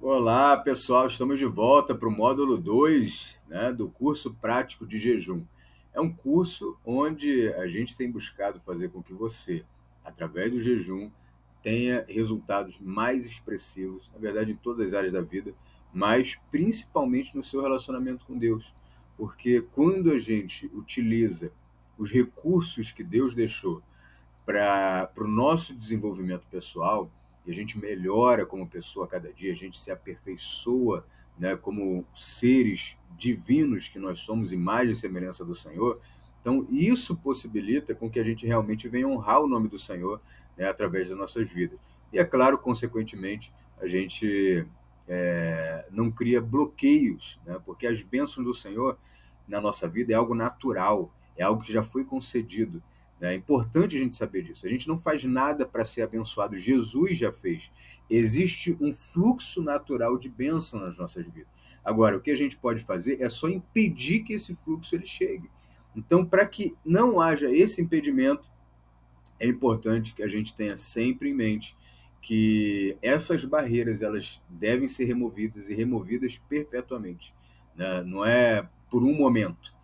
Olá, pessoal, estamos de volta para o módulo 2, né, do curso prático de jejum. É um curso onde a gente tem buscado fazer com que você, através do jejum, tenha resultados mais expressivos, na verdade, em todas as áreas da vida, mas principalmente no seu relacionamento com Deus. Porque quando a gente utiliza os recursos que Deus deixou para o nosso desenvolvimento pessoal, e a gente melhora como pessoa a cada dia, a gente se aperfeiçoa, né, como seres divinos que nós somos, imagem e semelhança do Senhor. Então, isso possibilita com que a gente realmente venha honrar o nome do Senhor, né, através das nossas vidas. E, é claro, consequentemente, a gente não cria bloqueios, né, porque as bênçãos do Senhor na nossa vida é algo natural, é algo que já foi concedido. É importante a gente saber disso. A gente não faz nada para ser abençoado. Jesus já fez. Existe um fluxo natural de bênção nas nossas vidas. Agora, o que a gente pode fazer é só impedir que esse fluxo ele chegue. Então, para que não haja esse impedimento, é importante que a gente tenha sempre em mente que essas barreiras elas devem ser removidas e removidas perpetuamente, né? Não é por um momento.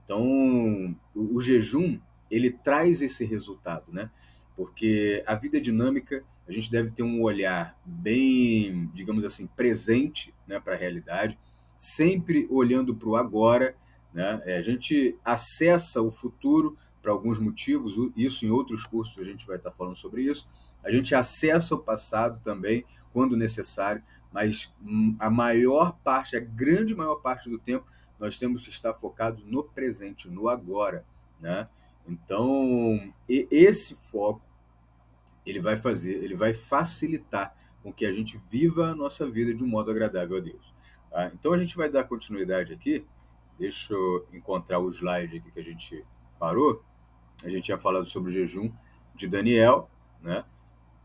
Então, o jejum ele traz esse resultado, né? Porque a vida dinâmica a gente deve ter um olhar bem, digamos assim, presente, né, para a realidade, sempre olhando para o agora, né? A gente acessa o futuro para alguns motivos, isso em outros cursos a gente vai estar falando sobre isso. A gente acessa o passado também, quando necessário, mas a maior parte, a grande maior parte do tempo, nós temos que estar focados no presente, no agora, né? Então, esse foco, ele vai facilitar com que a gente viva a nossa vida de um modo agradável a Deus. Tá? Então, a gente vai dar continuidade aqui. Deixa eu encontrar o slide aqui que a gente parou. A gente tinha falado sobre o jejum de Daniel, né?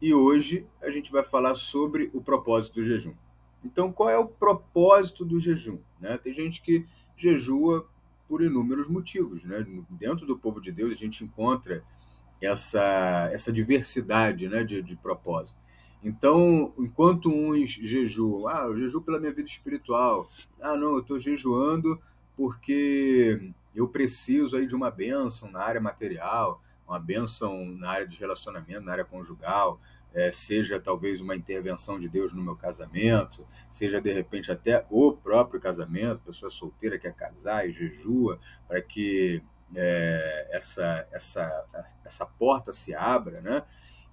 E hoje a gente vai falar sobre o propósito do jejum. Então, qual é o propósito do jejum? Né? Tem gente que jejua por inúmeros motivos. Né? Dentro do povo de Deus, a gente encontra essa diversidade, né, de propósito. Então, enquanto uns jejuam, eu jejuo pela minha vida espiritual. Não, eu estou jejuando porque eu preciso aí de uma bênção na área material, uma bênção na área de relacionamento, na área conjugal, seja talvez uma intervenção de Deus no meu casamento, seja de repente até o próprio casamento, pessoa solteira quer casar e jejua para que essa porta se abra, né?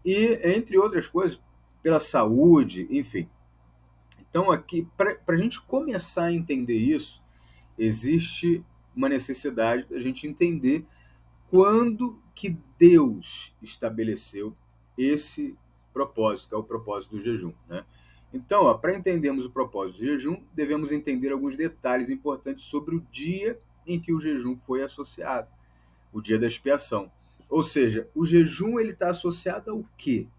E, entre outras coisas, pela saúde, enfim. Então, aqui, para a gente começar a entender isso, existe uma necessidade da gente entender quando que Deus estabeleceu esse propósito, que é o propósito do jejum, né? Então, para entendermos o propósito do jejum, devemos entender alguns detalhes importantes sobre o dia em que o jejum foi associado, o dia da expiação. Ou seja, o jejum ele está associado ao quê?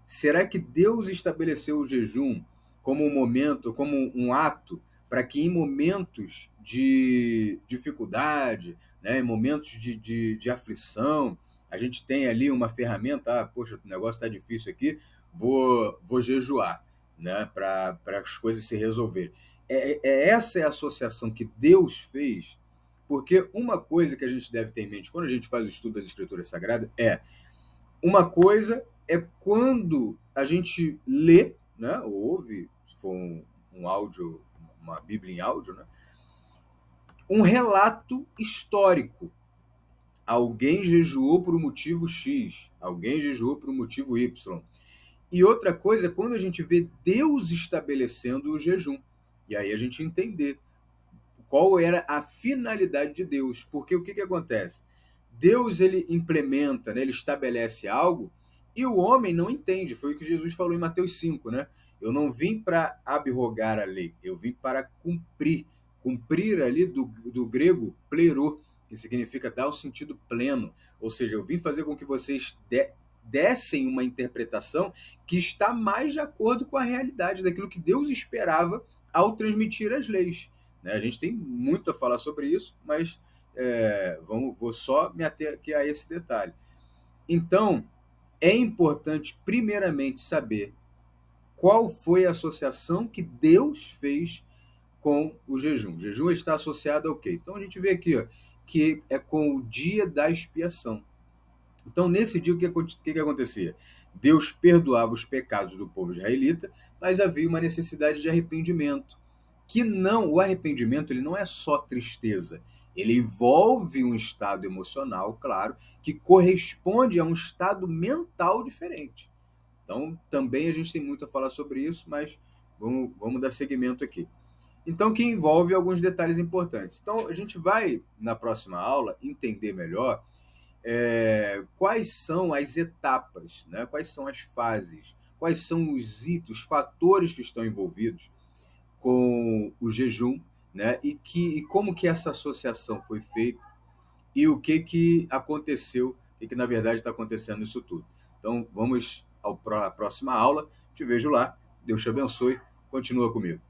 Será que Deus estabeleceu o jejum como um momento, como um ato, para que em momentos de dificuldade, né, em momentos de aflição, a gente tenha ali uma ferramenta, poxa, o negócio está difícil aqui, vou jejuar, né, para as coisas se resolverem. Essa é a associação que Deus fez, porque uma coisa que a gente deve ter em mente quando a gente faz o estudo das Escrituras Sagradas uma coisa é quando a gente lê, né, ou ouve, se for um áudio, uma Bíblia em áudio, né, um relato histórico. Alguém jejuou por um motivo X, alguém jejuou por um motivo Y. E outra coisa é quando a gente vê Deus estabelecendo o jejum. E aí a gente entender qual era a finalidade de Deus. Porque o que acontece? Deus ele implementa, né, ele estabelece algo e o homem não entende. Foi o que Jesus falou em Mateus 5, né? Eu não vim para abrogar a lei, eu vim para cumprir. Cumprir ali do grego plerô, que significa dar o sentido pleno. Ou seja, eu vim fazer com que vocês dessem uma interpretação que está mais de acordo com a realidade daquilo que Deus esperava ao transmitir as leis. Né? A gente tem muito a falar sobre isso, mas vou só me ater aqui a esse detalhe. Então, é importante, primeiramente, saber qual foi a associação que Deus fez com o jejum. O jejum está associado ao quê? Então a gente vê aqui, ó, que é com o dia da expiação. Então, nesse dia, o que acontecia? Deus perdoava os pecados do povo israelita, mas havia uma necessidade de arrependimento. Que não, o arrependimento ele não é só tristeza, ele envolve um estado emocional, claro, que corresponde a um estado mental diferente. Então, também a gente tem muito a falar sobre isso, mas vamos dar seguimento aqui. Então, que envolve alguns detalhes importantes. Então, a gente vai, na próxima aula, entender melhor quais são as etapas, né? Quais são as fases, quais são os itens, os fatores que estão envolvidos com o jejum, né? E como que essa associação foi feita e o que aconteceu, o que na verdade está acontecendo nisso tudo. Então, vamos à próxima aula. Te vejo lá. Deus te abençoe. Continua comigo.